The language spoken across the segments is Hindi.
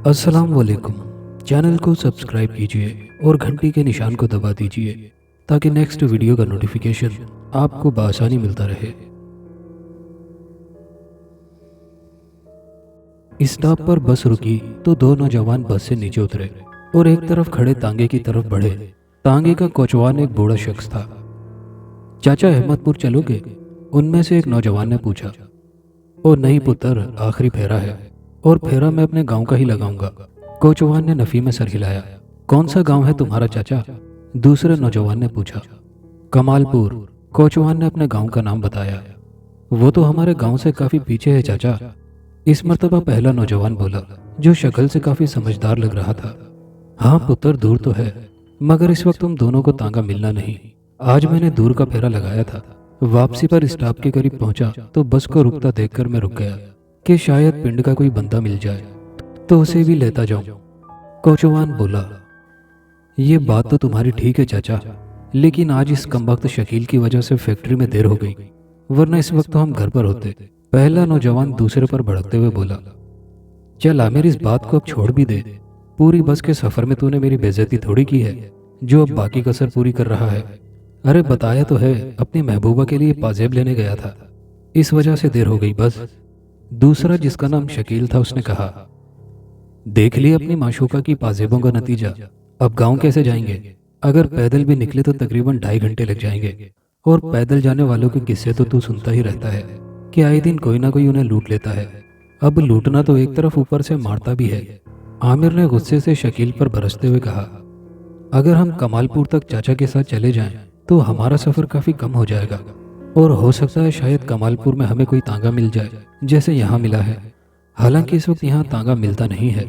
अस्सलाम वालेकुम। चैनल को सब्सक्राइब कीजिए और घंटी के निशान को दबा दीजिए ताकि नेक्स्ट वीडियो का नोटिफिकेशन आपको बआसानी मिलता रहे। स्टॉप पर बस रुकी तो दो नौजवान बस से नीचे उतरे और एक तरफ खड़े तांगे की तरफ बढ़े। तांगे का कोचवान एक बूढ़ा शख्स था। चाचा अहमदपुर चलोगे? उनमें से एक नौजवान ने पूछा। ओ नहीं पुत्र, आखिरी फेरा है और फेरा मैं अपने गांव का ही लगाऊंगा। कोचवान ने नफी में सर हिलाया। कौन सा गांव है तुम्हारा चाचा? दूसरे नौजवान ने पूछा। कमालपुर। कोचवान ने अपने गांव का नाम बताया। वो तो हमारे गांव से काफी पीछे है चाचा। इस मर्तबा पहला नौजवान बोला, जो शक्ल से काफी समझदार लग रहा था। हाँ पुत्र, दूर तो है, मगर इस वक्त तुम दोनों को तांगा मिलना नहीं। आज मैंने दूर का फेरा लगाया था। वापसी पर स्टॉप के करीब पहुंचा तो बस को रुकता देखकर मैं रुक गया कि शायद पिंड का कोई बंदा मिल जाए तो उसे भी लेता जाऊं। कोचवान बोला, ये बात तो तुम्हारी ठीक है चाचा, लेकिन आज इस कमबख्त शकील की वजह से फैक्ट्री में देर हो गई, वरना इस वक्त तो हम घर पर होते। पहला नौजवान दूसरे पर भड़कते हुए बोला, चल आमिर, इस बात को अब छोड़ भी दे। पूरी बस के सफर में तूने मेरी बेइज्जती थोड़ी की है, जो अब बाकी कसर पूरी कर रहा है। अरे बताया तो है, अपनी महबूबा के लिए पाजेब लेने गया था, इस वजह से देर हो गई बस। दूसरा, जिसका नाम शकील था, उसने कहा, देख लिया अपनी माशूका की पाजेबों का नतीजा। अब गांव कैसे जाएंगे? अगर पैदल भी निकले तो तकरीबन 2.5 घंटे लग जाएंगे। और पैदल जाने वालों के किस्से तो तू सुनता ही रहता है कि आए दिन कोई ना कोई उन्हें लूट लेता है। अब लूटना तो एक तरफ, ऊपर से मारता भी है। आमिर ने गुस्से से शकील पर बरसते हुए कहा, अगर हम कमालपुर तक चाचा के साथ चले जाएं तो हमारा सफर काफी कम हो जाएगा और हो सकता है शायद कमालपुर में हमें कोई तांगा मिल जाए जैसे यहाँ मिला है। हालांकि इस वक्त यहाँ तांगा मिलता नहीं है,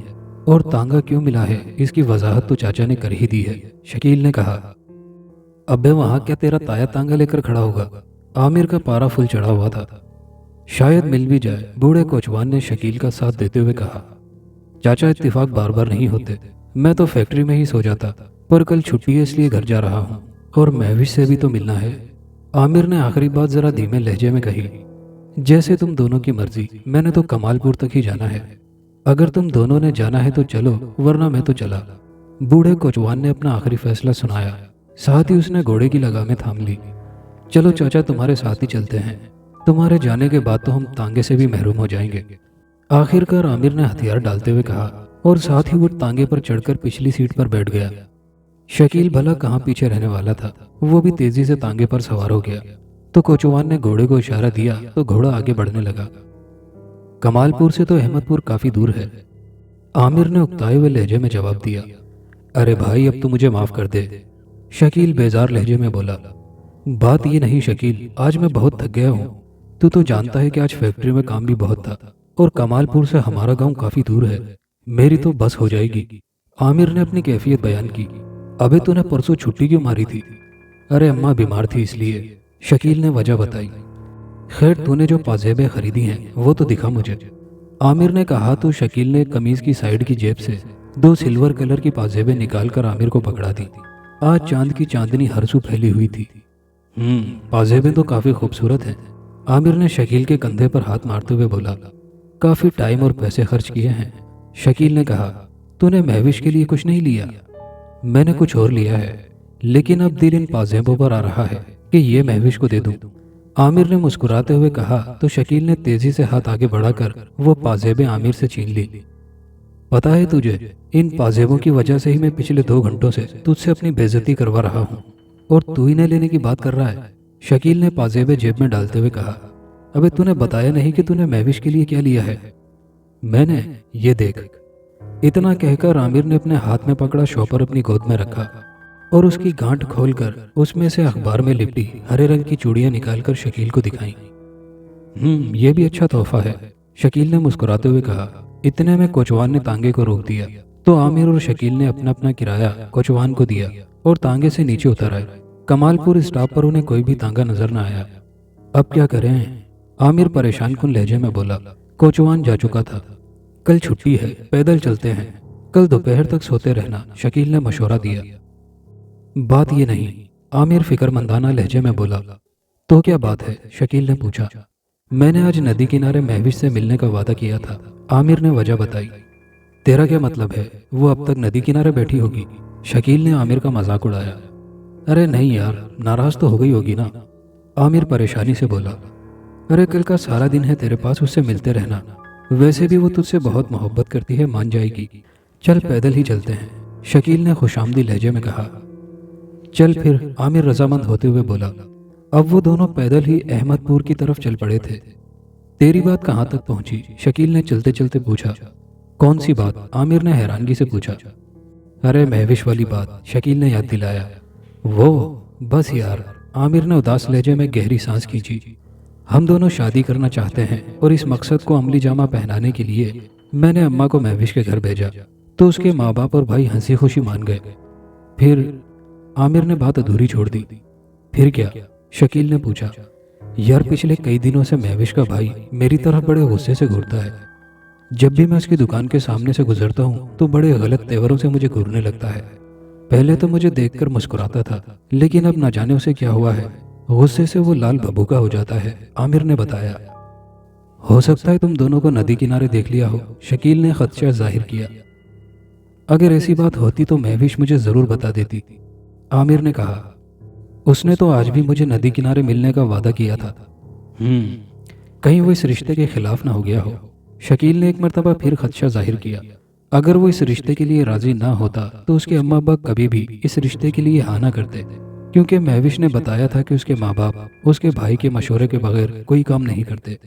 और तांगा क्यों मिला है इसकी वजाहत तो चाचा ने कर ही दी है। शकील ने कहा, अबे वहां क्या तेरा ताया तांगा लेकर खड़ा होगा? आमिर का पारा फुल चढ़ा हुआ था। शायद मिल भी जाए, बूढ़े कोचवान ने शकील का साथ देते हुए कहा। चाचा, इत्तेफाक बार बार नहीं होते। मैं तो फैक्ट्री में ही सो जाता, पर कल छुट्टी है इसलिए घर जा रहा हूँ, और महविश से भी तो मिलना है। आमिर ने आखिरी बात जरा धीमे लहजे में कही। जैसे तुम दोनों की मर्जी, मैंने तो कमालपुर तक ही जाना है। अगर तुम दोनों ने जाना है तो चलो, वरना मैं तो चला। बूढ़े कोचवान ने अपना आखिरी फैसला सुनाया, साथ ही उसने घोड़े की लगामें थाम ली। चलो चाचा, तुम्हारे साथ ही चलते हैं। तुम्हारे जाने के बाद तो हम तांगे से भी महरूम हो जाएंगे। आखिरकार आमिर ने हथियार डालते हुए कहा, और साथ ही वो तांगे पर चढ़कर पिछली सीट पर बैठ गया। शकील भला कहाँ पीछे रहने वाला था, वो भी तेजी से तांगे पर सवार हो गया। तो कोचवान ने घोड़े को इशारा दिया तो घोड़ा आगे बढ़ने लगा। कमालपुर से तो अहमदपुर काफी दूर है। आमिर ने उकताए हुए लहजे में जवाब दिया। अरे भाई, अब तो मुझे माफ कर दे, शकील बेजार लहजे में बोला। बात ये नहीं शकील, आज मैं बहुत थक गया हूँ। तू तो जानता है कि आज फैक्ट्री में काम भी बहुत था, और कमालपुर से हमारा गांव काफी दूर है। मेरी तो बस हो जाएगी। आमिर ने अपनी कैफियत बयान की। अबे तूने परसों छुट्टी क्यों मारी थी? अरे अम्मा बीमार थी इसलिए, शकील ने वजह बताई। खैर, तूने जो पाजेबें खरीदी हैं वो तो दिखा मुझे, आमिर ने कहा। तो शकील ने कमीज की साइड की जेब से 2 सिल्वर कलर की पाजेबें निकालकर आमिर को पकड़ा दी। आज चांद की चांदनी हरसू फैली हुई थी। पाजेबें तो काफी खूबसूरत हैं, आमिर ने शकील के कंधे पर हाथ मारते हुए बोला। काफी टाइम और पैसे खर्च किए हैं, शकील ने कहा। तूने महविश के लिए कुछ नहीं लिया? मैंने कुछ और लिया है, लेकिन अब दिल इन पाजेबों पर आ रहा है कि ये महविश को दे दूं, आमिर ने मुस्कुराते हुए कहा। तो शकील ने तेजी से हाथ आगे बढ़ाकर वो पाजेबें आमिर से छीन ली। पता है तुझे, इन पाजेबों की वजह से ही मैं पिछले 2 घंटों से तुझसे अपनी बेइज्जती करवा रहा हूँ, और तू इन्हें लेने की बात कर रहा है, शकील ने पाजेबें जेब में डालते हुए कहा। अबे तूने बताया नहीं कि तूने महविश के लिए क्या लिया है? मैंने, ये देख। इतना कहकर आमिर ने अपने हाथ में पकड़ा शॉपर अपनी गोद में रखा और उसकी गांठ खोलकर उसमें से अखबार में लिपटी हरे रंग की चूड़ियां निकालकर शकील को दिखाई। ये भी अच्छा तोहफा है, शकील ने मुस्कुराते हुए कहा। इतने में कोचवान ने तांगे को रोक दिया तो आमिर और शकील ने अपना अपना किराया कोचवान को दिया और तांगे से नीचे उतर आए। कमालपुर स्टॉप पर उन्हें कोई भी तांगा नजर न आया। अब क्या करें? आमिर परेशान कुन लहजे में बोला। कोचवान जा चुका था। कल छुट्टी है, पैदल चलते हैं। कल दोपहर तक सोते रहना, शकील ने मशवरा दिया। बात ये नहीं, आमिर फिक्रमंदाना लहजे में बोला। तो क्या बात है? शकील ने पूछा। मैंने आज नदी किनारे महविश से मिलने का वादा किया था, आमिर ने वजह बताई। तेरा क्या मतलब है, वो अब तक नदी किनारे बैठी होगी? शकील ने आमिर का मजाक उड़ाया। अरे नहीं यार, नाराज तो हो गई होगी ना, आमिर परेशानी से बोला। अरे कल का सारा दिन है तेरे पास, उससे मिलते रहना। वैसे भी वो तुझसे बहुत मोहब्बत करती है, मान जाएगी। चल पैदल ही चलते हैं, शकील ने खुशामदी लहजे में कहा। चल फिर, आमिर रजामंद होते हुए बोला। अब वो दोनों पैदल ही अहमदपुर की तरफ चल पड़े थे। तेरी बात कहाँ तक पहुंची? शकील ने चलते चलते पूछा। कौन सी बात? आमिर ने हैरानगी से पूछा। अरे महविश वाली बात, शकील ने याद दिलाया। वो बस यार, आमिर ने उदास लहजे में गहरी सांस खींची। हम दोनों शादी करना चाहते हैं और इस मकसद को अमली जामा पहनाने के लिए मैंने अम्मा को महविश के घर भेजा, तो उसके माँ बाप और भाई हंसी खुशी मान गए। फिर? आमिर ने बात अधूरी छोड़ दी। फिर क्या? शकील ने पूछा। यार पिछले कई दिनों से महविश का भाई मेरी तरफ बड़े गुस्से से घूरता है। जब भी मैं उसकी दुकान के सामने से गुजरता हूँ तो बड़े गलत तेवरों से मुझे घूरने लगता है। पहले तो मुझे देखकर मुस्कुराता था, लेकिन अब ना जाने उसे क्या हुआ है, गुस्से से वो लाल भभूका हो जाता है, आमिर ने बताया। हो सकता है तुम दोनों को नदी किनारे देख लिया हो, शकील ने खदशा जाहिर किया। अगर ऐसी बात होती तो महविश मुझे जरूर बता देती, आमिर ने कहा। उसने तो आज भी मुझे नदी किनारे मिलने का वादा किया था। कहीं वो इस रिश्ते के खिलाफ ना हो गया हो, शकील ने एक मर्तबा फिर खदशा जाहिर किया। अगर वो इस रिश्ते के लिए राजी ना होता तो उसके अम्मा अब्बा कभी भी इस रिश्ते के लिए हाँ ना करते, क्योंकि महविश ने बताया था कि उसके माँ बाप उसके भाई के मशवरे के बगैर कोई काम नहीं करते,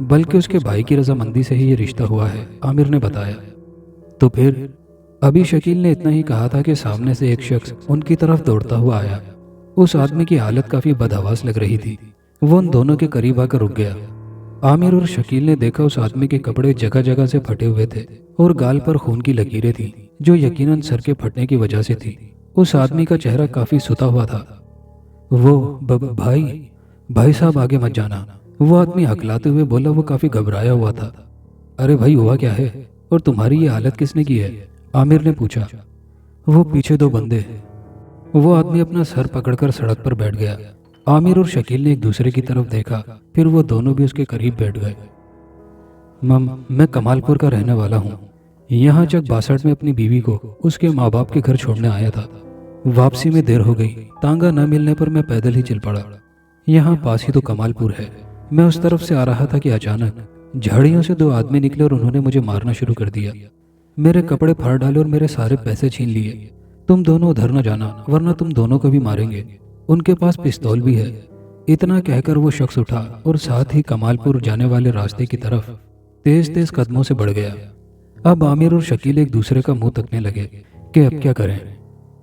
बल्कि उसके भाई की रजामंदी से ही ये रिश्ता हुआ है, आमिर ने बताया। तो फिर? अभी शकील ने इतना ही कहा था कि सामने से एक शख्स उनकी तरफ दौड़ता हुआ आया। उस आदमी की हालत काफी बदहवास लग रही थी। वो उन दोनों के करीब आकर रुक गया। आमिर और शकील ने देखा उस आदमी के कपड़े जगह जगह से फटे हुए थे और गाल पर खून की लकीरें थीं, जो यकीनन सर के फटने की वजह से थी। उस आदमी का चेहरा काफी सुता हुआ था। वो भाई साहब आगे मत जाना, वो आदमी हकलाते हुए बोला। वो काफी घबराया हुआ था। अरे भाई हुआ क्या है, और तुम्हारी ये हालत किसने की है? आमिर ने पूछा। वो पीछे दो बंदे। वो आदमी अपना सर पकड़कर सड़क पर बैठ गया। आमिर और शकील ने एक दूसरे की तरफ देखा, फिर वो दोनों भी उसके करीब बैठ गए। मैं कमालपुर का रहने वाला हूँ। यहाँ जब 62 में अपनी बीवी को उसके माँ बाप के घर छोड़ने आया था। वापसी में देर हो गई, तांगा न मिलने पर मैं पैदल ही चल पड़ा। यहाँ पास ही तो कमालपुर है। मैं उस तरफ से आ रहा था कि अचानक झाड़ियों से दो आदमी निकले और उन्होंने मुझे मारना शुरू कर दिया। मेरे कपड़े फाड़ डाले और मेरे सारे पैसे छीन लिए। तुम दोनों उधर न जाना, वरना तुम दोनों को भी मारेंगे। उनके पास पिस्तौल भी है। इतना कहकर वो शख्स उठा और साथ ही कमालपुर जाने वाले रास्ते की तरफ तेज तेज कदमों से बढ़ गया। अब आमिर और शकील एक दूसरे का मुंह तकने लगे कि अब क्या करें।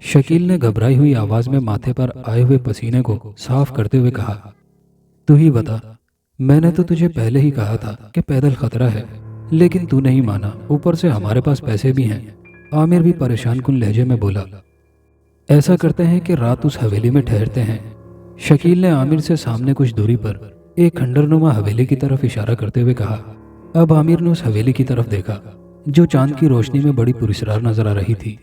शकील ने घबराई हुई आवाज में माथे पर आए हुए पसीने को साफ करते हुए कहा, तू ही बता। मैंने तो तुझे पहले ही कहा था कि पैदल खतरा है, लेकिन तू नहीं माना। ऊपर से हमारे पास पैसे भी हैं। आमिर भी परेशान कुन लहजे में बोला। ऐसा करते हैं कि रात उस हवेली में ठहरते हैं। शकील ने आमिर से सामने कुछ दूरी पर एक खंडरनुमा हवेली की तरफ इशारा करते हुए कहा। अब आमिर ने उस हवेली की तरफ देखा, जो चांद की रोशनी में बड़ी पुरस्कार नजर आ रही थी।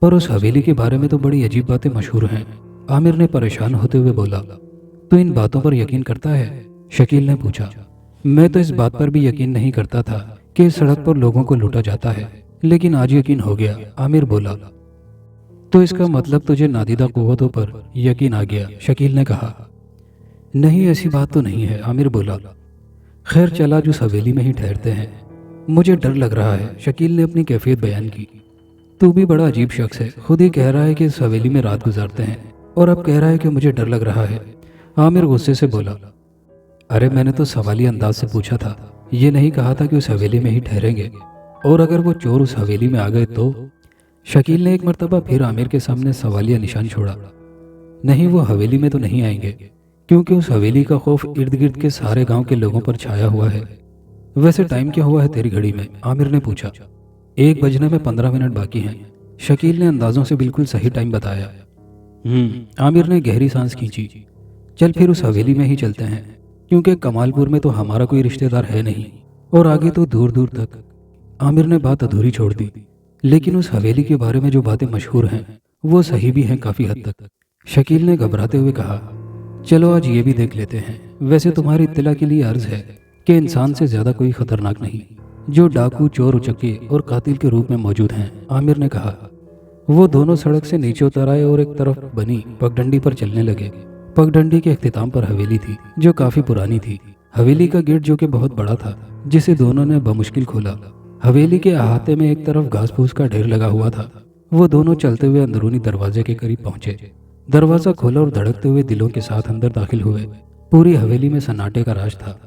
पर उस हवेली के बारे में तो बड़ी अजीब बातें मशहूर हैं, आमिर ने परेशान होते हुए बोला। तू इन बातों पर यकीन करता है? शकील ने पूछा। मैं तो इस बात पर भी यकीन नहीं करता था कि इस सड़क पर लोगों को लूटा जाता है, लेकिन आज यकीन हो गया, आमिर बोला। तो इसका मतलब तुझे नादीदा कुव्वतों पर यकीन आ गया, शकील ने कहा। नहीं, ऐसी बात तो नहीं है, आमिर बोला। खैर चला, जो हवेली में ही ठहरते हैं। मुझे डर लग रहा है, शकील ने अपनी कैफियत बयान की। तू भी बड़ा अजीब शख्स है, खुद ही कह रहा है कि इस हवेली में रात गुजारते हैं और अब कह रहा है कि मुझे डर लग रहा है, आमिर गुस्से से बोला। अरे मैंने तो सवाली अंदाज से पूछा था, ये नहीं कहा था कि उस हवेली में ही ठहरेंगे। और अगर वो चोर उस हवेली में आ गए तो? शकील ने एक मर्तबा फिर आमिर के सामने सवालिया निशान छोड़ा। नहीं, वो हवेली में तो नहीं आएंगे, क्योंकि उस हवेली का खौफ इर्द गिर्द के सारे गांव के लोगों पर छाया हुआ है। वैसे टाइम क्या हुआ है तेरी घड़ी में? आमिर ने पूछा। 1 बजने में 15 मिनट बाकी हैं, शकील ने अंदाजों से बिल्कुल सही टाइम बताया। आमिर ने गहरी सांस खींची। चल फिर उस हवेली में ही चलते हैं, क्योंकि कमालपुर में तो हमारा कोई रिश्तेदार है नहीं और आगे तो दूर दूर तक। आमिर ने बात अधूरी छोड़ दी। लेकिन उस हवेली के बारे में जो बातें मशहूर हैं वो सही भी हैं काफी हद तक, शकील ने घबराते हुए कहा। चलो आज ये भी देख लेते हैं। वैसे तुम्हारी इत्तला के लिए अर्ज है कि इंसान से ज्यादा कोई खतरनाक नहीं, जो डाकू, चोर, उचक्के और कातिल के रूप में मौजूद हैं, आमिर ने कहा। वो दोनों सड़क से नीचे उतर आए और एक तरफ बनी पगडंडी पर चलने लगे। पगडंडी के अख्तिताम पर हवेली थी, जो काफी पुरानी थी। हवेली का गेट, जो कि बहुत बड़ा था, जिसे दोनों ने बमुश्किल खोला। हवेली के अहाते में एक तरफ घास फूस का ढेर लगा हुआ था। वो दोनों चलते हुए अंदरूनी दरवाजे के करीब पहुंचे। दरवाजा खोला और धड़कते हुए दिलों के साथ अंदर दाखिल हुए। पूरी हवेली में सन्नाटे का राज था।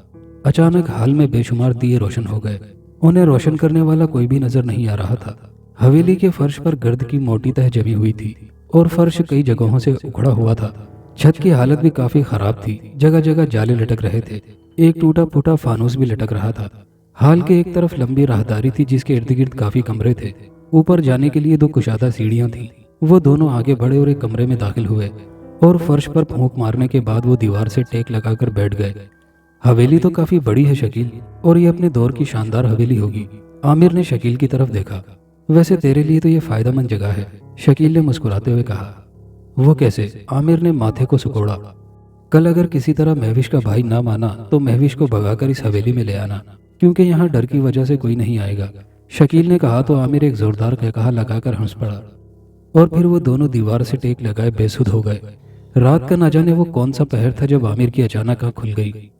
अचानक हाल में बेशुमार दिए रोशन हो गए। उन्हें रोशन करने वाला कोई भी नजर नहीं आ रहा था। हवेली के फर्श पर गर्द की मोटी तह जमी हुई थी और फर्श कई जगहों से उखड़ा हुआ था। छत की हालत भी काफी खराब थी। जगह जगह जाले लटक रहे थे। एक टूटा फूटा फानूस भी लटक रहा था। हाल के एक तरफ लंबी राहदारी थी, जिसके इर्द गिर्द काफी कमरे थे। ऊपर जाने के लिए 2 कुशादा सीढ़ियां थीं। वो दोनों आगे बढ़े और एक कमरे में दाखिल हुए और फर्श पर फूंक मारने के बाद वो दीवार से टेक लगाकर बैठ गए। हवेली तो काफी बड़ी है शकील, और ये अपने दौर की शानदार हवेली होगी। आमिर ने शकील की तरफ देखा। वैसे तेरे लिए तो ये फायदेमंद जगह है, शकील ने मुस्कुराते हुए कहा। वो कैसे? आमिर ने माथे को सिकोड़ा। कल अगर किसी तरह महविश का भाई ना माना तो महविश को भगाकर इस हवेली में ले आना, क्योंकि यहाँ डर की वजह से कोई नहीं आएगा, शकील ने कहा। तो आमिर एक जोरदार कहकहा लगाकर हंस पड़ा और फिर वो दोनों दीवार से टेक लगाए बेसुध हो गए। रात का न जाने वो कौन सा पहर था जब आमिर की अचानक आंख खुल गई।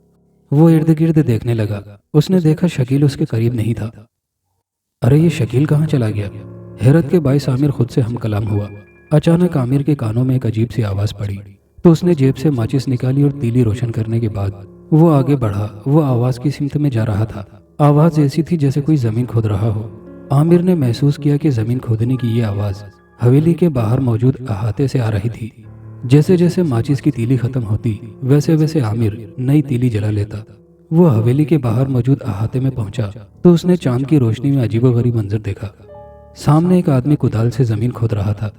वो इर्द गिर्द देखने लगा। उसने देखा शकील उसके करीब नहीं था। अरे ये शकील कहाँ चला गया? हैरत के बाइस आमिर खुद से हम कलाम हुआ। अचानक आमिर के कानों में एक अजीब सी आवाज पड़ी, तो उसने जेब से माचिस निकाली और तीली रोशन करने के बाद वो आगे बढ़ा। वो आवाज की सिमत में जा रहा था। आवाज ऐसी थी जैसे कोई जमीन खोद रहा हो। आमिर ने महसूस किया कि जमीन खोदने की ये आवाज हवेली के बाहर मौजूद अहाते से आ रही थी। जैसे जैसे माचिस की तीली खत्म होती, वैसे वैसे आमिर नई तीली जला लेता। वो हवेली के बाहर मौजूद अहाते में पहुंचा तो उसने चांद की रोशनी में अजीबोगरीब मंजर देखा। सामने एक आदमी कुदाल से जमीन खोद रहा था।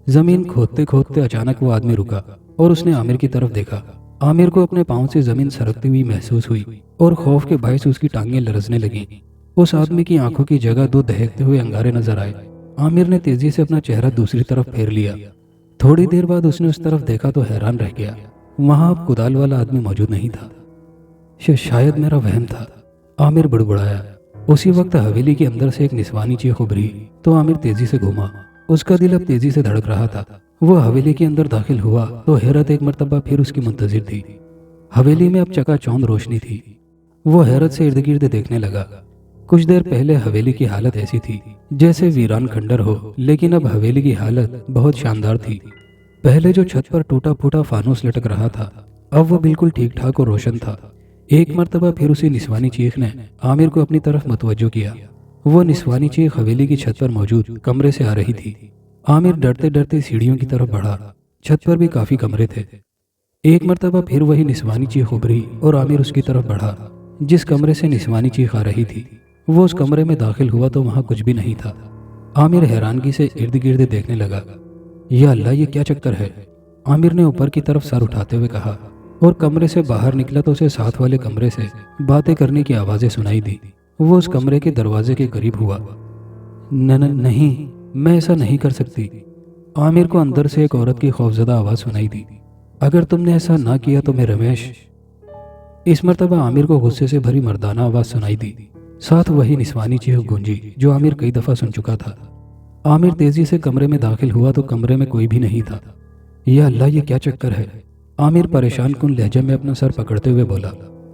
जमीन खोदते खोदते अचानक वो आदमी रुका और उसने आमिर की तरफ देखा। आमिर को अपने पांव से जमीन सरकती हुई महसूस हुई और खौफ के बायस उसकी टांगें लरजने लगीं। उस आदमी की आंखों की जगह 2 दहकते हुए अंगारे नजर आए। आमिर ने तेजी से अपना चेहरा दूसरी तरफ फेर लिया। थोड़ी देर बाद उसने उस तरफ देखा तो हैरान रह गया। वहां अब कुदाल वाला आदमी मौजूद नहीं था। शायद मेरा वहम था, आमिर बुड़बुड़ाया। उसी वक्त हवेली के अंदर से एक निस्वानी चीख उभरी तो आमिर तेजी से घूमा। उसका दिल अब तेजी से धड़क रहा था। वो हवेली के अंदर दाखिल हुआ तो हैरत एक मर्तबा फिर उसकी मुंतजिर थी। हवेली में अब चकाचौंध रोशनी थी। वो हैरत से इर्द गिर्द देखने लगा। कुछ देर पहले हवेली की हालत ऐसी थी जैसे वीरान खंडर हो, लेकिन अब हवेली की हालत बहुत शानदार थी। पहले जो छत पर टूटा फूटा फानूस लटक रहा था, अब वो बिल्कुल ठीक ठाक और रोशन था। एक मर्तबा फिर उसी निस्वानी चीख ने आमिर को अपनी तरफ मुतवज्जो किया। वो निस्वानी चीख हवेली की छत पर मौजूद कमरे से आ रही थी। आमिर डरते डरते सीढ़ियों की तरफ बढ़ा। छत पर भी काफी कमरे थे। एक मर्तबा फिर वही निस्वानी चीख उभरी और आमिर उसकी तरफ बढ़ा जिस कमरे से निस्वानी चीख आ रही थी। वो उस कमरे में दाखिल हुआ तो वहां कुछ भी नहीं था। आमिर हैरानगी से इर्द गिर्द देखने लगा। या अल्लाह, ये क्या चक्कर है? आमिर ने ऊपर की तरफ सर उठाते हुए कहा और कमरे से बाहर निकला तो उसे साथ वाले कमरे से बातें करने की आवाजें सुनाई दी। वो उस कमरे के दरवाजे के करीब हुआ। नहीं, मैं ऐसा नहीं कर सकती। आमिर को अंदर से एक औरत की खौफजदा आवाज सुनाई दी। अगर तुमने ऐसा ना किया तो मैं रमेश। इस मर्तबा आमिर को गुस्से से भरी मर्दाना आवाज सुनाई दी। साथ वही निस्वानी चीख गूंजी जो आमिर कई दफा सुन चुका था। आमिर तेजी से कमरे में दाखिल हुआ तो कमरे में कोई भी नहीं था। या अल्लाह, ये क्या चक्कर है? आमिर परेशान कुन लहजे में अपना सर पकड़ते हुए बोला।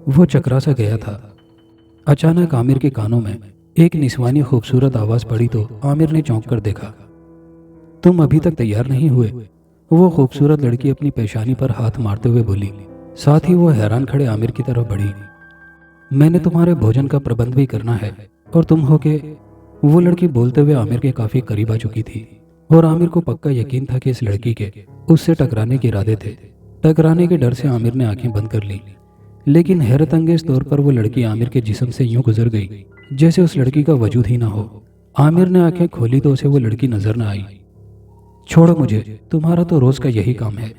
वो चकरा सा गया था। अचानक आमिर के कानों में एक निस्वानी खूबसूरत आवाज पड़ी तो आमिर ने चौंक कर देखा। तुम अभी तक तैयार नहीं हुए? वो खूबसूरत लड़की अपनी पेशानी पर हाथ मारते हुए बोली। साथ ही वो हैरान खड़े आमिर की तरफ बढ़ी। मैंने तुम्हारे भोजन का प्रबंध भी करना है और तुम हो के। वो लड़की बोलते हुए आमिर के काफी करीब आ चुकी थी और आमिर को पक्का यकीन था कि इस लड़की के उससे टकराने के इरादे थे। टकराने के डर से आमिर ने आंखें बंद कर ली, लेकिन हैरत अंगेज तौर पर वो लड़की आमिर के जिस्म से यूं गुजर गई जैसे उस लड़की का वजूद ही ना हो। आमिर ने आंखें खोली तो उसे वो लड़की नजर न आई। छोड़ो मुझे, तुम्हारा तो रोज का यही काम है।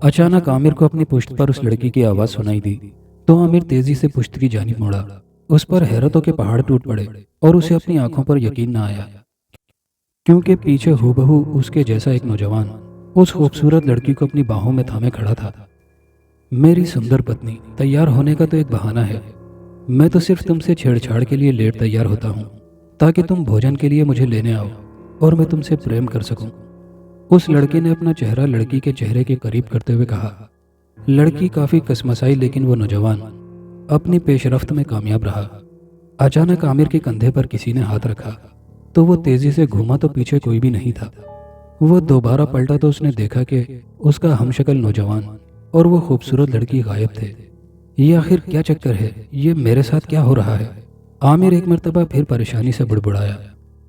अचानक आमिर को अपनी पुश्त पर उस लड़की की आवाज सुनाई दी तो आमिर तेजी से पुश्त की जानिब मुड़ा। उस पर हैरतों के पहाड़ टूट पड़े और उसे अपनी आंखों पर यकीन न आया, क्योंकि पीछे हूबहू उसके जैसा एक नौजवान उस खूबसूरत लड़की को अपनी बाहों में थामे खड़ा था। मेरी सुंदर पत्नी, तैयार होने का तो एक बहाना है। मैं तो सिर्फ तुमसे छेड़छाड़ के लिए लेट तैयार होता हूँ ताकि तुम भोजन के लिए मुझे लेने आओ और मैं तुमसे प्रेम कर सकूं। उस लड़के ने अपना चेहरा लड़की के चेहरे के करीब करते हुए कहा। लड़की काफी कसमसाई, लेकिन वो नौजवान अपनी पेशरफ्त में कामयाब रहा। अचानक आमिर के कंधे पर किसी ने हाथ रखा तो वो तेजी से घूमा तो पीछे कोई भी नहीं था। वो दोबारा पलटा तो उसने देखा कि उसका हमशक्ल नौजवान और वो खूबसूरत लड़की गायब थे। ये आखिर क्या चक्कर है? ये मेरे साथ क्या हो रहा है? आमिर एक मर्तबा फिर परेशानी से बुड़बुड़ाया।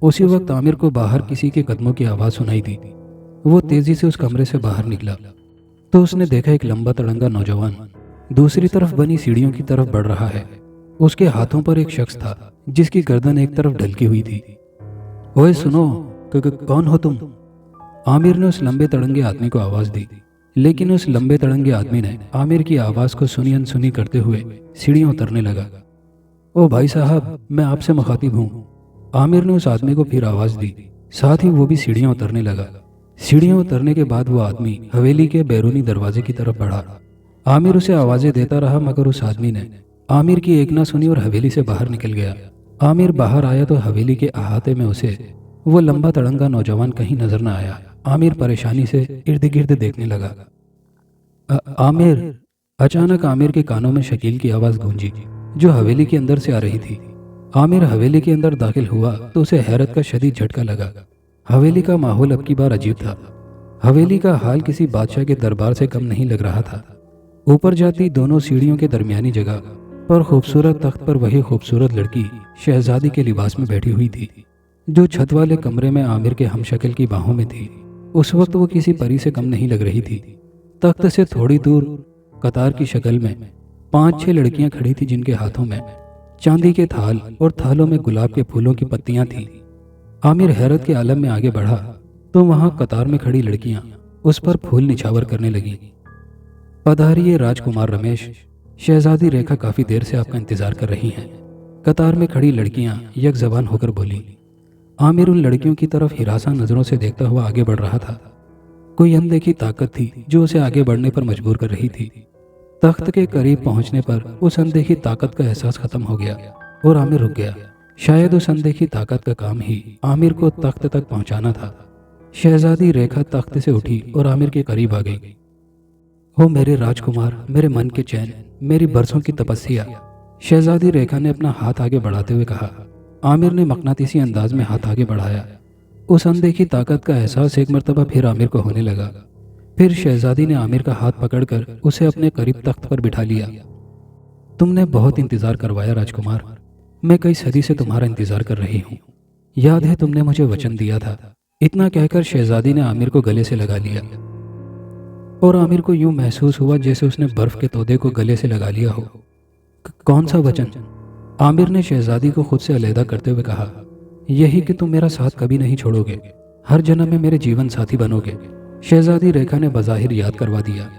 उसी वक्त आमिर को बाहर किसी के कदमों की आवाज़ सुनाई दी। वो तेजी से उस कमरे से बाहर निकला तो उसने देखा एक लंबा तड़ंगा नौजवान दूसरी तरफ बनी सीढ़ियों की तरफ बढ़ रहा है। उसके हाथों पर एक शख्स था जिसकी गर्दन एक तरफ ढलकी हुई थी। ओए सुनो, कौन हो तुम? आमिर ने उस लंबे तड़ंगे आदमी को आवाज़ दी, लेकिन उस लंबे तड़ंगे आदमी ने आमिर की आवाज़ को सुनी अनसुनी करते हुए सीढ़ियाँ उतरने लगा। ओ भाई साहब, मैं आपसे मुखातिब हूँ। आमिर ने उस आदमी को फिर आवाज़ दी, साथ ही वो भी सीढ़ियाँ उतरने लगा। सीढ़ियाँ उतरने के बाद वो आदमी हवेली के बैरूनी दरवाजे की तरफ बढ़ा। आमिर उसे आवाज़ें देता रहा, मगर उस आदमी ने आमिर की एक ना सुनी और हवेली से बाहर निकल गया। आमिर बाहर आया तो हवेली के अहाते में उसे वो लंबा तड़ंगा नौजवान कहीं नजर न आया। आमिर परेशानी से इर्द गिर्द देखने लगा। आमिर! अचानक आमिर के कानों में शकील की आवाज़ गूंजी जो हवेली के अंदर से आ रही थी। आमिर हवेली के अंदर दाखिल हुआ तो उसे हैरत का शदीद झटका लगा। हवेली का माहौल अब की बार अजीब था। हवेली का हाल किसी बादशाह के दरबार से कम नहीं लग रहा था। ऊपर जाती दोनों सीढ़ियों के दरमियानी जगह पर खूबसूरत तख्त पर वही खूबसूरत लड़की शहजादी के लिबास में बैठी हुई थी जो छत वाले कमरे में आमिर के हमशक्ल की बाहों में थी। उस वक्त वो किसी परी से कम नहीं लग रही थी। तख्त से थोड़ी दूर कतार की शक्ल में 5-6 लड़कियां खड़ी थी जिनके हाथों में चांदी के थाल और थालों में गुलाब के फूलों की पत्तियां थीं। आमिर हैरत के आलम में आगे बढ़ा तो वहां कतार में खड़ी लड़कियां उस पर फूल निछावर करने लगीं। पधारिए राजकुमार रमेश, शहजादी रेखा काफी देर से आपका इंतजार कर रही हैं। कतार में खड़ी लड़कियां यक जबान होकर बोली। आमिर उन लड़कियों की तरफ हिरासा नजरों से देखता हुआ आगे बढ़ रहा था। कोई अनदेखी ताकत थी जो उसे आगे बढ़ने पर मजबूर कर रही थी। तख्त के करीब पहुंचने पर उस अनदेखी ताकत का एहसास खत्म हो गया और आमिर रुक गया। शायद उस अनदेखी ताकत का काम ही आमिर को तख्त तक पहुंचाना था। शहजादी रेखा तख्त से उठी और आमिर के करीब आ गई। हो मेरे राजकुमार, मेरे मन के चैन, मेरी बरसों की तपस्या, शहजादी रेखा ने अपना हाथ आगे बढ़ाते हुए कहा। आमिर ने मकनातीसी अंदाज में हाथ आगे बढ़ाया। उस अनदेखी ताकत का एहसास एक मर्तबा फिर आमिर को होने लगा। फिर शहजादी ने आमिर का हाथ पकड़कर उसे अपने करीब तख्त पर बिठा लिया। तुमने बहुत इंतजार करवाया राजकुमार, मैं कई सदी से तुम्हारा इंतजार कर रही हूँ। याद है तुमने मुझे वचन दिया था। इतना कहकर शहजादी ने आमिर को गले से लगा लिया और आमिर को यूं महसूस हुआ जैसे उसने बर्फ के तोदे को गले से लगा लिया हो। कौन सा वचन? आमिर ने शहजादी को खुद से अलहदा करते हुए कहा। यही कि तुम मेरा साथ कभी नहीं छोड़ोगे, हर जन्म में मेरे जीवन साथी बनोगे। शहजादी रेखा ने बज़ाहिर याद करवा दिया।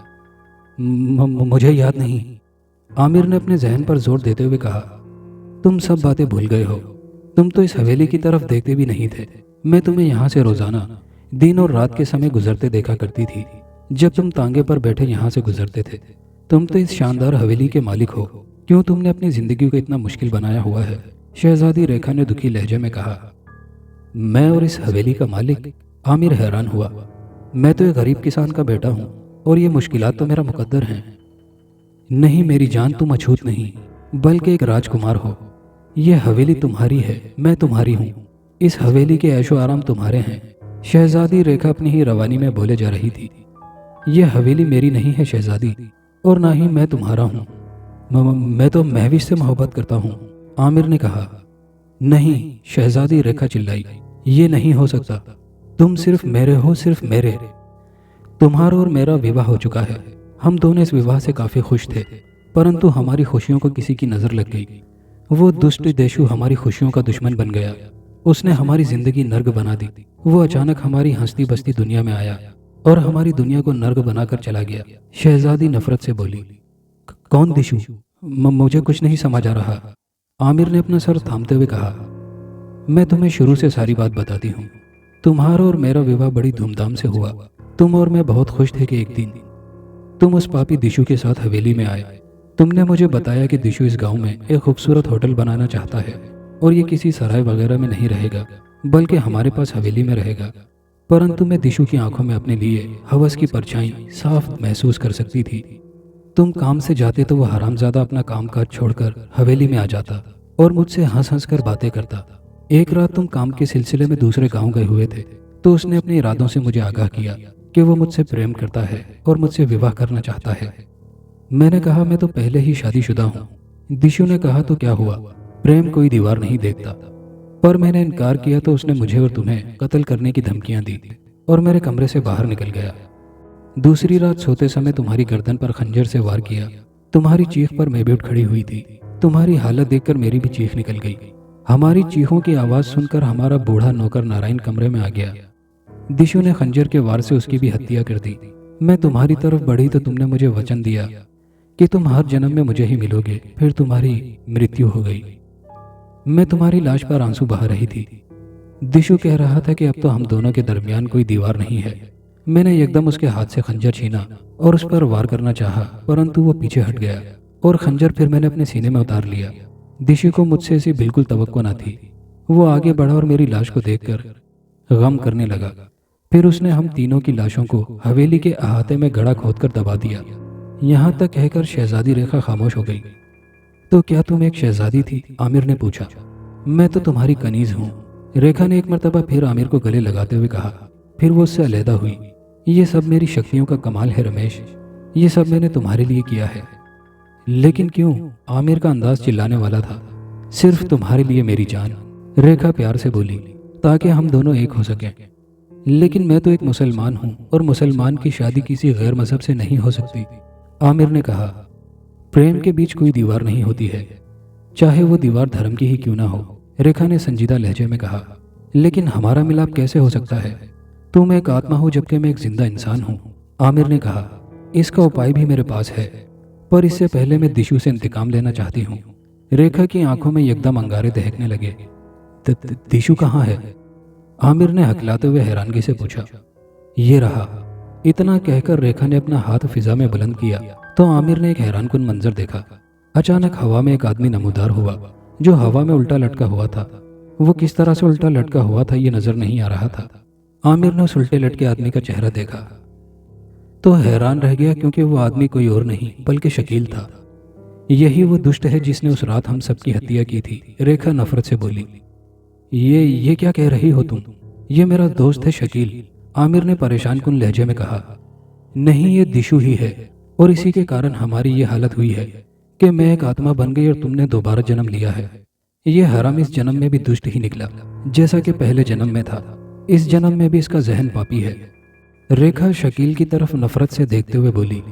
मुझे याद नहीं, आमिर ने अपने जहन पर जोर देते हुए कहा। तुम सब बातें भूल गए हो। तुम तो इस हवेली की तरफ देखते भी नहीं थे। मैं तुम्हें यहाँ से रोजाना दिन और रात के समय गुजरते देखा करती थी। जब तुम तांगे पर बैठे यहाँ से गुजरते थे। तुम तो इस शानदार हवेली के मालिक हो। क्यों तुमने अपनी जिंदगी को इतना मुश्किल बनाया हुआ है? शहजादी रेखा ने दुखी लहजे में कहा। मैं और इस हवेली का मालिक? आमिर हैरान हुआ। मैं तो एक गरीब किसान का बेटा हूँ और ये मुश्किलात तो मेरा मुकद्दर हैं। नहीं मेरी जान, तुम अछूत नहीं बल्कि एक राजकुमार हो। ये हवेली तुम्हारी है, मैं तुम्हारी हूँ। इस हवेली के ऐशो आराम तुम्हारे हैं। शहजादी रेखा अपनी ही रवानी में बोले जा रही थी। यह हवेली मेरी नहीं है शहजादी, और ना ही मैं तुम्हारा हूँ। मैं तो महविश से मोहब्बत करता हूँ, आमिर ने कहा। नहीं, शहजादी रेखा चिल्लाई, ये नहीं हो सकता। तुम सिर्फ मेरे हो, सिर्फ मेरे। तुम्हारा और मेरा विवाह हो चुका है। हम दोनों इस विवाह से काफी खुश थे, परंतु हमारी खुशियों को किसी की नजर लग गई। वो दुष्ट देशु हमारी खुशियों का दुश्मन बन गया। उसने हमारी जिंदगी नर्क बना दी। वो अचानक हमारी हंसती बसती दुनिया में आया और हमारी दुनिया को नर्क बनाकर चला गया। शहजादी नफरत से बोली। कौन दिशु? मुझे कुछ नहीं समझ आ रहा, आमिर ने अपना सर थामते हुए कहा। मैं तुम्हें शुरू से सारी बात बताती हूँ। तुम्हारा और मेरा विवाह बड़ी धूमधाम से हुआ। तुम और मैं बहुत खुश थे कि एक दिन तुम उस पापी दिशु के साथ हवेली में आए। तुमने मुझे बताया कि दिशु इस गांव में एक खूबसूरत होटल बनाना चाहता है और ये किसी सराय वगैरह में नहीं रहेगा, बल्कि हमारे पास हवेली में रहेगा। परंतु मैं दिशु की आंखों में अपने लिए हवस की परछाई साफ महसूस कर सकती थी। तुम काम से जाते तो वो हरामजादा अपना कामकाज छोड़कर हवेली में आ जाता और मुझसे हंस हंस कर बातें करता। एक रात तुम काम के सिलसिले में दूसरे गांव गए हुए थे, तो उसने अपने इरादों से मुझे आगाह किया कि वो मुझसे प्रेम करता है और मुझसे विवाह करना चाहता है। मैंने कहा मैं तो पहले ही शादीशुदा हूँ। दिशु ने कहा तो क्या हुआ, प्रेम कोई दीवार नहीं देखता। पर मैंने इनकार किया तो उसने मुझे और तुम्हें कत्ल करने की धमकियां दी और मेरे कमरे से बाहर निकल गया। दूसरी रात सोते समय तुम्हारी गर्दन पर खंजर से वार किया। तुम्हारी चीख पर मैं भी उठ खड़ी हुई थी। तुम्हारी हालत देखकर मेरी भी चीख निकल गई। हमारी चीखों की आवाज सुनकर हमारा बूढ़ा नौकर नारायण कमरे में आ गया। दिशु ने खंजर के वार से उसकी भी हत्या कर दी। मैं तुम्हारी तरफ बढ़ी तो तुमने मुझे वचन दिया कि तुम हर जन्म में मुझे ही मिलोगे। फिर तुम्हारी मृत्यु हो गई। मैं तुम्हारी लाश पर आंसू बहा रही थी। दिशु कह रहा था कि अब तो हम दोनों के दरमियान कोई दीवार नहीं है। मैंने एकदम उसके हाथ से खंजर छीना और उस पर वार करना चाहा, परंतु वो पीछे हट गया और खंजर फिर मैंने अपने सीने में उतार लिया। दिशु को मुझसे ऐसी बिल्कुल तवक्को न थी। वो आगे बढ़ा और मेरी लाश को देखकर गम करने लगा। फिर उसने हम तीनों की लाशों को हवेली के अहाते में गड़ा खोदकर दबा दिया। यहाँ तक कहकर शहजादी रेखा खामोश हो गई। तो क्या तुम एक शहजादी थी? आमिर ने पूछा। मैं तो तुम्हारी कनीज हूँ, रेखा ने एक मर्तबा फिर आमिर को गले लगाते हुए कहा। फिर वो उससे अलहदा हुई। ये सब मेरी शक्तियों का कमाल है रमेश, ये सब मैंने तुम्हारे लिए किया है। लेकिन क्यों? आमिर का अंदाज चिल्लाने वाला था। सिर्फ तुम्हारे लिए मेरी जान, रेखा प्यार से बोली, ताकि हम दोनों एक हो सकें। लेकिन मैं तो एक मुसलमान हूँ और मुसलमान की शादी किसी गैर मजहब से नहीं हो सकती। आमिर ने कहा। प्रेम के बीच कोई दीवार नहीं होती है, चाहे वो दीवार धर्म की ही क्यों ना हो, रेखा ने संजीदा लहजे में कहा। लेकिन हमारा मिलाप कैसे हो सकता है? तुम एक आत्मा हो जबकि मैं एक जिंदा इंसान हूँ, आमिर ने कहा। इसका उपाय भी मेरे पास है, पर इससे पहले मैं दिशु से इंतकाम लेना चाहती हूँ। रेखा की आंखों में एकदम अंगारे दहकने लगे। दिशु कहाँ है? आमिर ने हकलाते हुए हैरानगी से पूछा। ये रहा। इतना कहकर रेखा ने अपना हाथ फिजा में बुलंद किया तो आमिर ने एक हैरानकुन मंजर देखा। अचानक हवा में एक आदमी नमूदार हुआ जो हवा में उल्टा लटका हुआ था। वो किस तरह से उल्टा लटका हुआ था ये नजर नहीं आ रहा था। आमिर ने उस उल्टे लटके आदमी का चेहरा देखा तो हैरान रह गया, क्योंकि वो आदमी कोई और नहीं बल्कि शकील था। यही वो दुष्ट है जिसने उस रात हम सबकी हत्या की थी, रेखा नफरत से बोली। ये क्या कह रही हो तुम? ये मेरा दोस्त है शकील, आमिर ने परेशान कुन लहजे में कहा। नहीं, ये दिशु ही है और इसी के कारण हमारी ये हालत हुई है कि मैं एक आत्मा बन गई और तुमने दोबारा जन्म लिया है। ये हराम इस जन्म में भी दुष्ट ही निकला जैसा कि पहले जन्म में था। इस जन्म में भी इसका जहन पापी है। रेखा शकील की तरफ नफरत से देखते हुए बोली।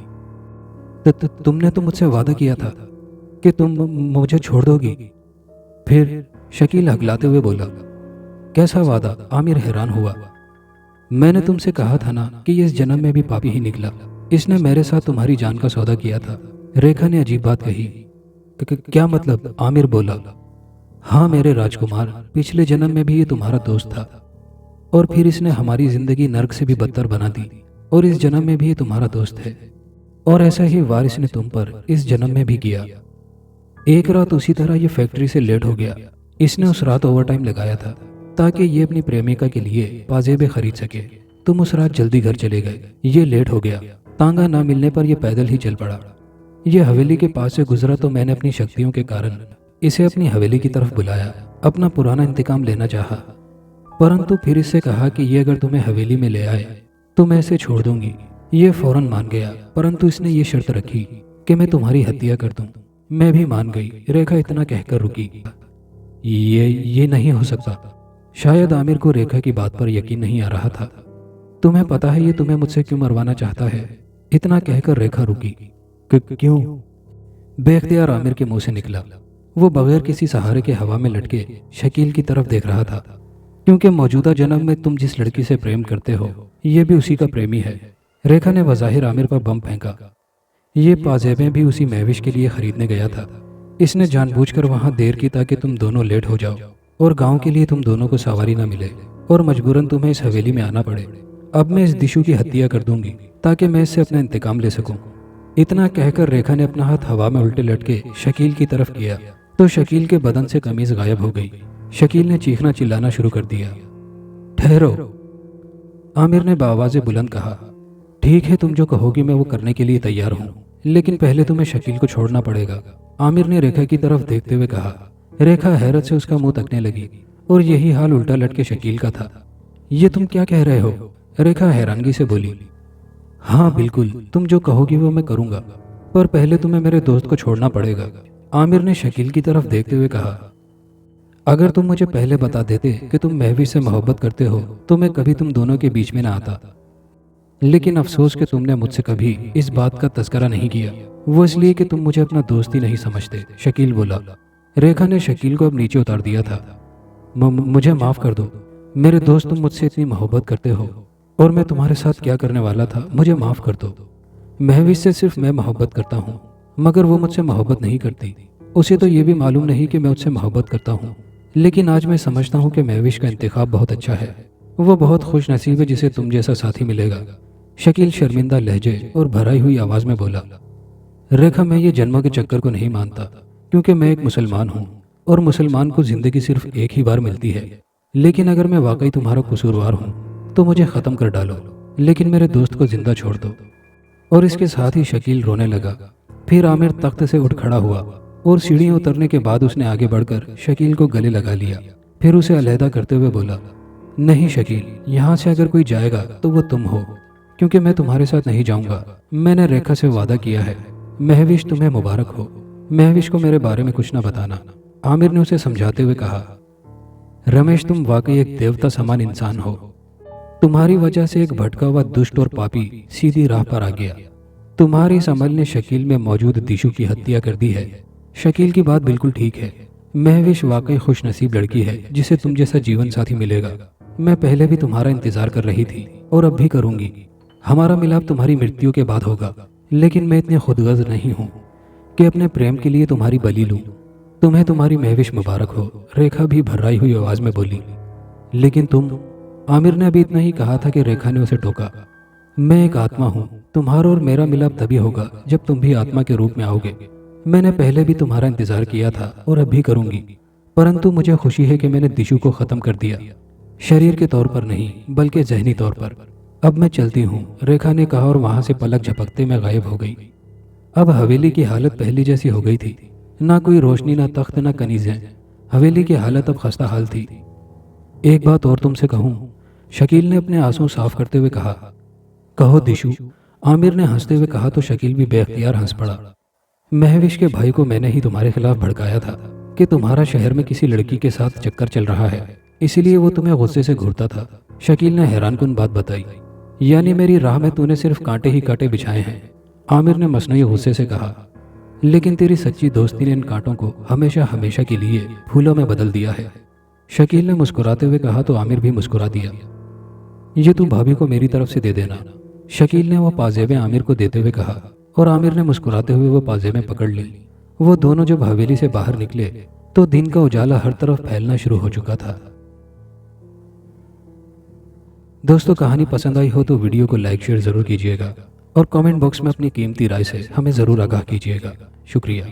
तुमने तो मुझसे वादा किया था कि तुम मुझे छोड़ दोगी। फिर शकील हकलाते हुए बोला। कैसा वादा? आमिर हैरान हुआ। मैंने तुमसे कहा था ना कि इस जन्म में भी पापी ही निकला। इसने मेरे साथ तुम्हारी जान का सौदा किया था, रेखा ने अजीब बात कही। क्या मतलब? आमिर बोला। हाँ मेरे राजकुमार, पिछले जन्म में भी ये तुम्हारा दोस्त था और फिर इसने हमारी जिंदगी नर्क से भी बदतर बना दी और इस जन्म में भी ये तुम्हारा दोस्त है। और ऐसा ही वार इसने तुम पर इस जन्म में भी किया। एक रात उसी तरह ये फैक्ट्री से लेट हो गया। इसने उस रात ओवरटाइम लगाया था ताकि ये अपनी प्रेमिका के लिए पाजेबे खरीद सके। तुम उस रात जल्दी घर चले गए। ये लेट हो गया। तांगा ना मिलने पर यह पैदल ही चल पड़ा। ये हवेली के पास से गुजरा तो मैंने अपनी शक्तियों के कारण इसे अपनी हवेली की तरफ बुलाया, अपना पुराना इंतकाम लेना चाहा। परंतु फिर इससे कहा कि ये अगर तुम्हें हवेली में ले आए तो मैं इसे छोड़ दूंगी। ये फौरन मान गया, परंतु इसने ये शर्त रखी कि मैं तुम्हारी हत्या कर दूं। मैं भी मान गई। रेखा इतना कहकर रुकी। ये नहीं हो सकता। शायद आमिर को रेखा की बात पर यकीन नहीं आ रहा था। तुम्हें पता है ये तुम्हें मुझसे क्यों मरवाना चाहता है? इतना कहकर रेखा रुकी। क्यों? बेख्तियार आमिर के मुंह से निकला। वो बगैर किसी सहारे के हवा में लटके शकील की तरफ देख रहा था, क्योंकि मौजूदा जन्म में तुम जिस लड़की से प्रेम करते हो ये भी उसी का प्रेमी है। रेखा ने वजाहिर आमिर पर बम फेंका। ये पाजेबें भी उसी महविश के लिए खरीदने गया था। इसने जानबूझकर वहां देर की ताकि तुम दोनों लेट हो जाओ और गांव के लिए तुम दोनों को सवारी ना मिले और मजबूरन तुम्हें इस हवेली में आना पड़े। अब मैं इस दिशु की हत्या कर दूंगी ताकि मैं इससे अपना इंतकाम ले सकूं। इतना कहकर रेखा ने अपना हाथ हवा में उल्टे लटके शकील की तरफ किया तो शकील के बदन से कमीज गायब हो गई। शकील ने चीखना चिल्लाना शुरू कर दिया। ठहरो, आमिर ने बावाज़े बुलंद कहा। ठीक है, तुम जो कहोगी मैं वो करने के लिए तैयार हूँ, लेकिन पहले तुम्हें शकील को छोड़ना पड़ेगा, आमिर ने रेखा की तरफ देखते हुए कहा। रेखा हैरत से उसका मुंह तकने लगी और यही हाल उल्टा लटके शकील का था। ये तुम क्या कह रहे हो? रेखा हैरानगी से बोली। हाँ बिल्कुल, तुम जो कहोगी वो मैं करूँगा, पर पहले तुम्हें मेरे दोस्त को छोड़ना पड़ेगा, आमिर ने शकील की तरफ देखते हुए कहा। अगर तुम मुझे पहले बता देते कि तुम महविश से मोहब्बत करते हो तो मैं कभी तुम दोनों के बीच में ना आता, लेकिन अफसोस कि तुमने मुझसे कभी इस बात का तस्करा नहीं किया, वो इसलिए कि तुम मुझे अपना दोस्त ही नहीं समझते, शकील बोला। रेखा ने शकील को अब नीचे उतार दिया था। मुझे माफ़ कर दो मेरे दोस्त, तुम मुझसे इतनी मोहब्बत करते हो और मैं तुम्हारे साथ क्या करने वाला था, मुझे माफ़ कर दो। महविश से सिर्फ मैं मोहब्बत करता हूँ, मगर वो मुझसे मोहब्बत नहीं करती। उसे तो ये भी मालूम नहीं कि मैं उससे मोहब्बत करता हूँ, लेकिन आज मैं समझता हूँ कि महविश का इंतखाब बहुत अच्छा है। वो बहुत खुश नसीब है जिसे तुम जैसा साथी मिलेगा, शकील शर्मिंदा लहजे और भराई हुई आवाज़ में बोला। रेखा, मैं ये जन्मों के चक्कर को नहीं मानता, क्योंकि मैं एक मुसलमान हूँ और मुसलमान को ज़िंदगी सिर्फ एक ही बार मिलती है। लेकिन अगर मैं वाकई तुम्हारा कसूरवार हूँ तो मुझे ख़त्म कर डालो, लेकिन मेरे दोस्त को जिंदा छोड़ दो। और इसके साथ ही शकील रोने लगा। फिर आमिर तख्त से उठ खड़ा हुआ और सीढ़ियाँ उतरने के बाद उसने आगे बढ़कर शकील को गले लगा लिया। फिर उसे अलहदा करते हुए बोला, नहीं शकील, यहाँ से अगर कोई जाएगा तो वो तुम हो, क्योंकि मैं तुम्हारे साथ नहीं जाऊँगा। मैंने रेखा से वादा किया है। महविश तुम्हें मुबारक हो, महविश को मेरे बारे में कुछ न बताना, आमिर ने उसे समझाते हुए कहा। रमेश, तुम वाकई एक देवता समान इंसान हो। तुम्हारी वजह से एक भटका हुआ दुष्ट और पापी सीधी राह पर आ गया। तुम्हारे इस अमल ने शकील में मौजूद दिशु की हत्या कर दी है। शकील की बात बिल्कुल ठीक है। महविश वाकई खुश नसीब लड़की है जिसे तुम जैसा जीवन साथी मिलेगा। मैं पहले भी तुम्हारा इंतजार कर रही थी और अब भी करूंगी। हमारा मिलाप तुम्हारी मृत्यु के बाद होगा, लेकिन मैं इतनी खुदगर्ज नहीं हूँ कि अपने प्रेम के लिए तुम्हारी बलि लूँ। तुम्हें तुम्हारी महविश मुबारक हो, रेखा भी भर्राई हुई आवाज में बोली। लेकिन तुम, आमिर ने अभी इतना ही कहा था कि रेखा ने उसे टोका। मैं एक आत्मा हूँ, तुम्हारा और मेरा मिलाप तभी होगा जब तुम भी आत्मा के रूप में आओगे। मैंने पहले भी तुम्हारा इंतजार किया था और अब भी करूंगी, परंतु मुझे खुशी है कि मैंने दिशु को खत्म कर दिया, शरीर के तौर पर नहीं बल्कि जहनी तौर पर। अब मैं चलती हूँ, रेखा ने कहा और वहां से पलक झपकते में गायब हो गई। अब हवेली की हालत पहली जैसी हो गई थी। ना कोई रोशनी, ना तख्त, ना कनीजें। हवेली की हालत अब खस्ता हाल थी। एक बात और तुमसे कहूँ, शकील ने अपने आंसू साफ करते हुए कहा। कहो दिशु, आमिर ने हंसते हुए कहा तो शकील भी बेख्तियार हंस पड़ा। महविश के भाई को मैंने ही तुम्हारे खिलाफ भड़काया था कि तुम्हारा शहर में किसी लड़की के साथ चक्कर चल रहा है, इसीलिए वो तुम्हें गुस्से से घूरता था। शकील ने हैरानकुन बात बताई। यानी मेरी राह में तूने सिर्फ कांटे ही कांटे बिछाए हैं, आमिर ने मसनूई गुस्से से कहा। लेकिन तेरी सच्ची दोस्ती ने इन कांटों को हमेशा हमेशा के लिए फूलों में बदल दिया है, शकील ने मुस्कुराते हुए कहा तो आमिर भी मुस्कुरा दिया। ये तू भाभी को मेरी तरफ से दे देना, शकील ने वो पाजेबें आमिर को देते हुए कहा और आमिर ने मुस्कुराते हुए वो पाजेबें पकड़ ली। वो दोनों जब हवेली से बाहर निकले तो दिन का उजाला हर तरफ फैलना शुरू हो चुका था। दोस्तों, कहानी पसंद आई हो तो वीडियो को लाइक शेयर जरूर कीजिएगा और कमेंट बॉक्स में अपनी कीमती राय से हमें ज़रूर आगाह कीजिएगा। शुक्रिया।